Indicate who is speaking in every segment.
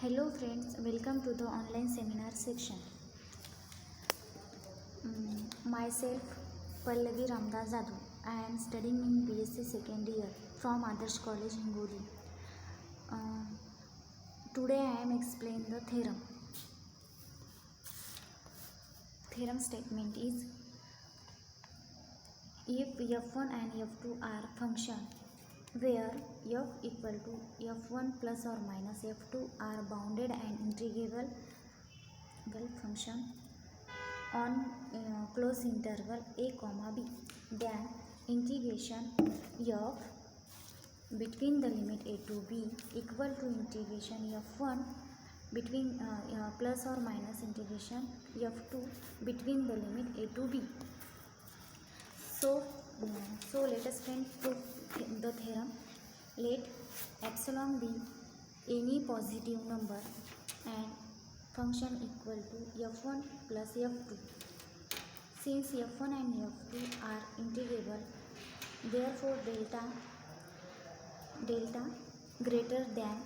Speaker 1: Hello friends, welcome to the online seminar section. Myself Pallavi Ramdas Jadhav. I am studying in BSc second year from Adarsh College Hingoli. Today I am explaining the theorem. Theorem statement is if f1 and f2 are function where f equal to f1 plus or minus f2 are bounded and integrable function on closed interval a comma b, then integration f between the limit a to b equal to integration f1 between plus or minus integration f2 between the limit a to b. So let us prove the theorem. Let epsilon be any positive number and function equal to f1 plus f2. Since f1 and f2 are integrable, therefore delta greater than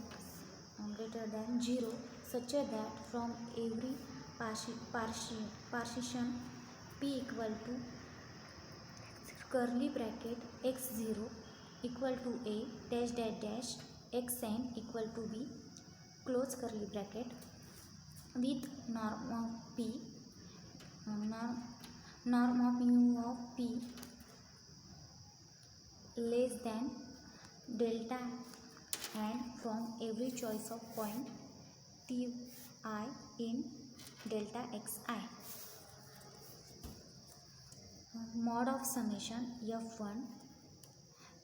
Speaker 1: 0, such that from every partition p equal to curly bracket x0 equal to a dash dash dash xn equal to b close curly bracket with norm of p norm of mu of p less than delta and from every choice of point ti in delta xi. Mod of summation f1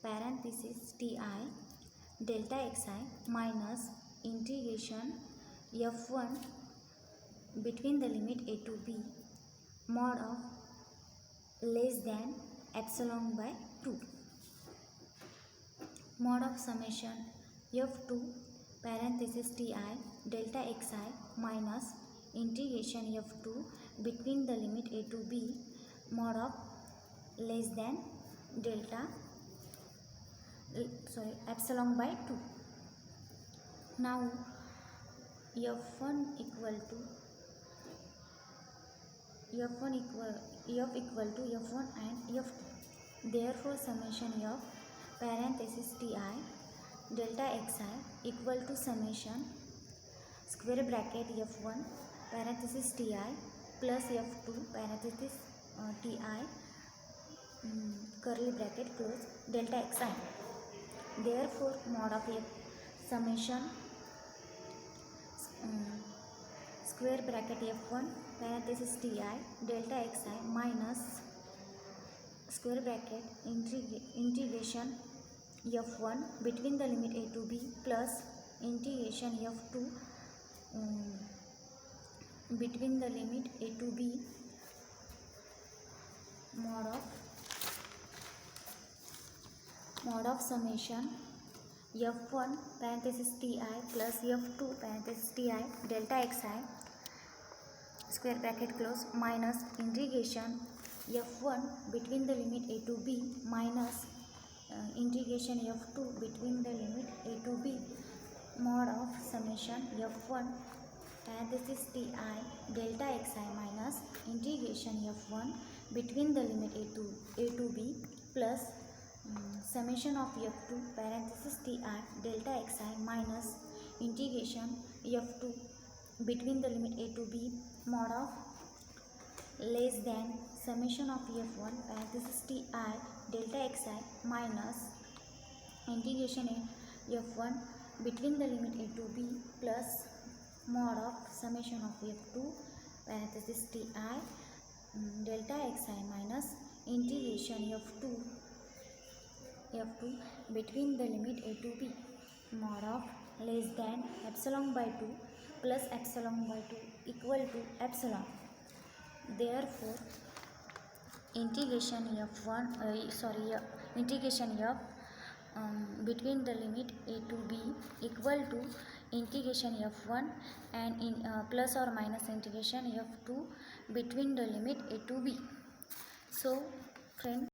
Speaker 1: parenthesis ti delta xi minus integration f1 between the limit a to b mod of less than epsilon by 2. Mod of summation f2 parenthesis ti delta xi minus integration f2 between the limit a to b mod of less than epsilon by 2. Now f equal to f1 and f2. Therefore summation f parenthesis ti delta xi equal to summation square bracket f1 parenthesis ti plus f2 parenthesis ti curly bracket close delta xi. Therefore mod of summation square bracket f1 parenthesis ti delta xi minus square bracket integration f1 between the limit a to b plus integration f2 between the limit a to b mod of summation f1 parenthesis ti plus f2 parenthesis ti delta xi square bracket close minus integration f1 between the limit a to b minus integration f2 between the limit a to b mod of summation f1 parenthesis ti delta xi minus integration f1 between the limit a to b plus summation of f2 parenthesis ti delta xi minus integration f2 between the limit a to b mod of less than summation of f1 parenthesis ti delta xi minus integration f1 between the limit a to b plus mod of summation of f2 parenthesis ti delta xi minus integration f2 between the limit a to b mod of less than epsilon by 2 plus epsilon by 2 equal to epsilon. Therefore integration integration f between the limit a to b equal to integration f1 and plus or minus integration f2 between the limit a to b. So friends,